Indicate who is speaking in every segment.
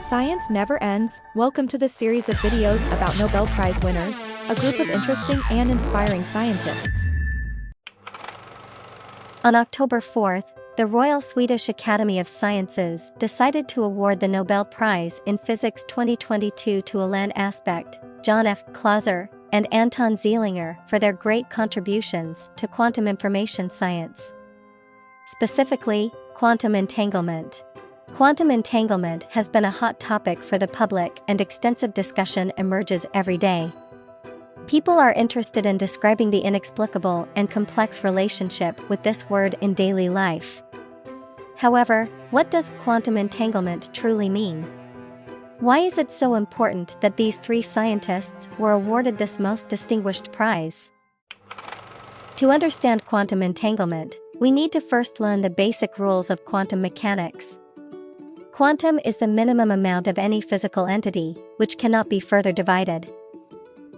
Speaker 1: Science never ends. Welcome to this series of videos about Nobel Prize winners, a group of interesting and inspiring scientists.
Speaker 2: On October 4th, the Royal Swedish Academy of Sciences decided to award the Nobel Prize in Physics 2022 to Alain Aspect, John F. Clauser, and Anton Zeilinger for their great contributions to quantum information science. Specifically, quantum entanglement. Quantum entanglement has been a hot topic for the public, and extensive discussion emerges every day. People are interested in describing the inexplicable and complex relationship with this word in daily life. However, what does quantum entanglement truly mean? Why is it so important that these three scientists were awarded this most distinguished prize? To understand quantum entanglement, we need to first learn the basic rules of quantum mechanics. Quantum is the minimum amount of any physical entity, which cannot be further divided.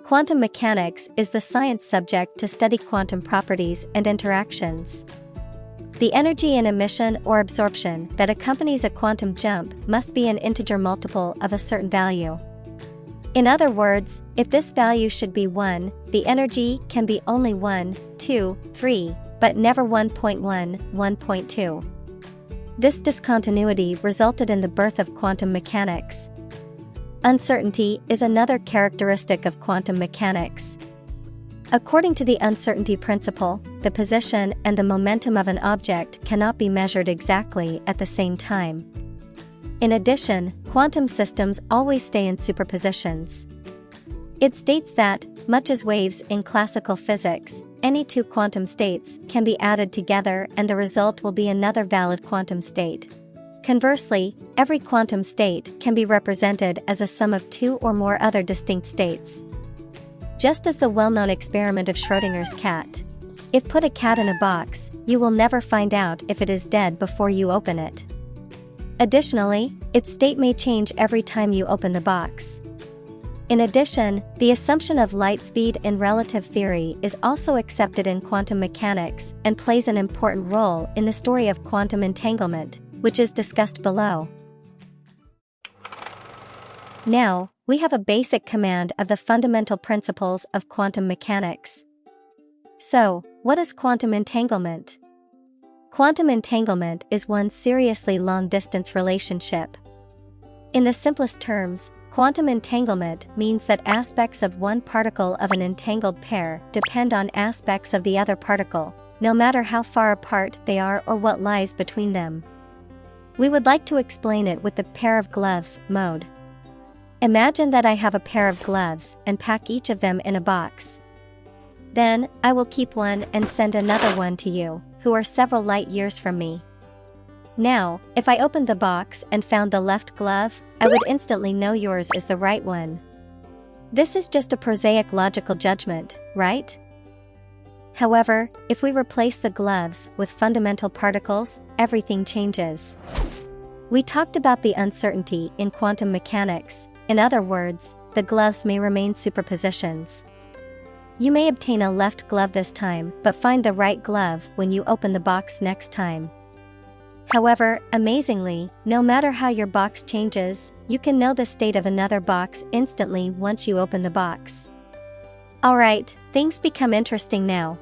Speaker 2: Quantum mechanics is the science subject to study quantum properties and interactions. The energy in emission or absorption that accompanies a quantum jump must be an integer multiple of a certain value. In other words, if this value should be 1, the energy can be only 1, 2, 3, but never 1.1, 1.2. This discontinuity resulted in the birth of quantum mechanics. Uncertainty is another characteristic of quantum mechanics. According to the uncertainty principle, the position and the momentum of an object cannot be measured exactly at the same time. In addition, quantum systems always stay in superpositions. It states that, much as waves in classical physics, any two quantum states can be added together and the result will be another valid quantum state. Conversely, every quantum state can be represented as a sum of two or more other distinct states. Just as the well-known experiment of Schrödinger's cat. If put a cat in a box, you will never find out if it is dead before you open it. Additionally, its state may change every time you open the box. In addition, the assumption of light speed in relative theory is also accepted in quantum mechanics and plays an important role in the story of quantum entanglement, which is discussed below. Now, we have a basic command of the fundamental principles of quantum mechanics. So, what is quantum entanglement? Quantum entanglement is one seriously long-distance relationship. In the simplest terms, quantum entanglement means that aspects of one particle of an entangled pair depend on aspects of the other particle, no matter how far apart they are or what lies between them. We would like to explain it with the pair of gloves mode. Imagine that I have a pair of gloves and pack each of them in a box. Then, I will keep one and send another one to you, who are several light years from me. Now, if I opened the box and found the left glove, I would instantly know yours is the right one. This is just a prosaic logical judgment, right? However, if we replace the gloves with fundamental particles, everything changes. We talked about the uncertainty in quantum mechanics. In other words, the gloves may remain superpositions. You may obtain a left glove this time, but find the right glove when you open the box next time. However, amazingly, no matter how your box changes, you can know the state of another box instantly once you open the box. Alright, things become interesting now.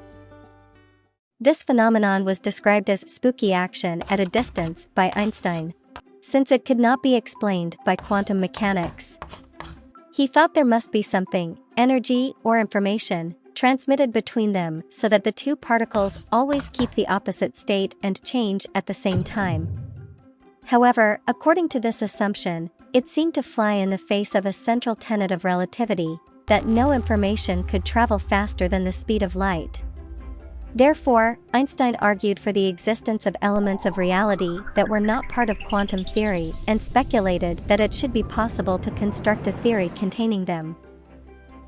Speaker 2: This phenomenon was described as spooky action at a distance by Einstein, since it could not be explained by quantum mechanics. He thought there must be something, energy or information, transmitted between them so that the two particles always keep the opposite state and change at the same time. However, according to this assumption, it seemed to fly in the face of a central tenet of relativity, that no information could travel faster than the speed of light. Therefore, Einstein argued for the existence of elements of reality that were not part of quantum theory and speculated that it should be possible to construct a theory containing them.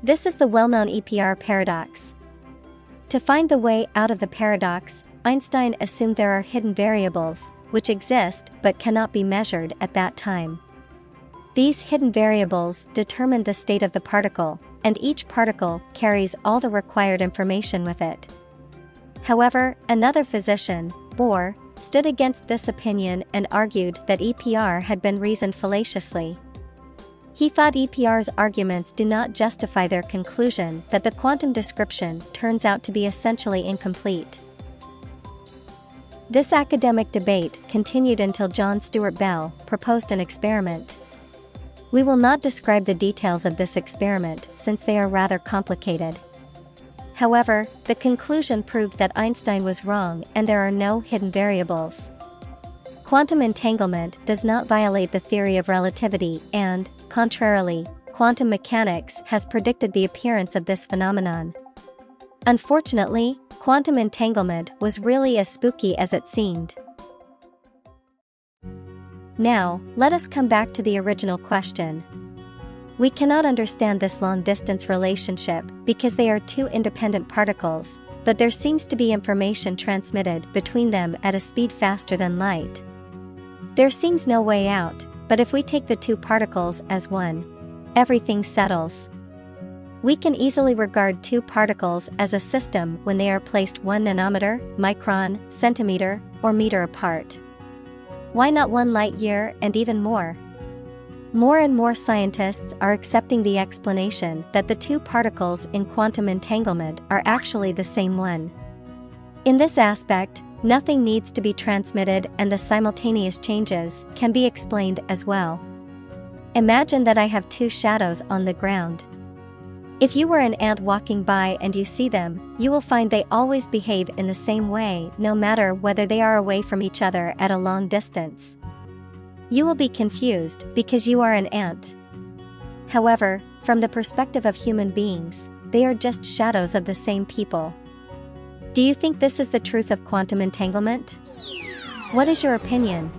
Speaker 2: This is the well-known EPR paradox. To find the way out of the paradox, Einstein assumed there are hidden variables, which exist but cannot be measured at that time. These hidden variables determine the state of the particle, and each particle carries all the required information with it. However, another physician, Bohr, stood against this opinion and argued that EPR had been reasoned fallaciously. He thought EPR's arguments do not justify their conclusion that the quantum description turns out to be essentially incomplete. This academic debate continued until John Stuart Bell proposed an experiment. We will not describe the details of this experiment since they are rather complicated. However, the conclusion proved that Einstein was wrong and there are no hidden variables. Quantum entanglement does not violate the theory of relativity and, contrarily, quantum mechanics has predicted the appearance of this phenomenon. Unfortunately, quantum entanglement was really as spooky as it seemed. Now, let us come back to the original question. We cannot understand this long-distance relationship because they are two independent particles, but there seems to be information transmitted between them at a speed faster than light. There seems no way out, but if we take the two particles as one, everything settles. We can easily regard two particles as a system when they are placed 1 nanometer, micron, centimeter, or meter apart. Why not 1 light year and even more? More and more scientists are accepting the explanation that the two particles in quantum entanglement are actually the same one. In this aspect, nothing needs to be transmitted and the simultaneous changes can be explained as well. Imagine that I have two shadows on the ground. If you were an ant walking by and you see them, you will find they always behave in the same way no matter whether they are away from each other at a long distance. You will be confused because you are an ant. However, from the perspective of human beings, they are just shadows of the same people. Do you think this is the truth of quantum entanglement? What is your opinion?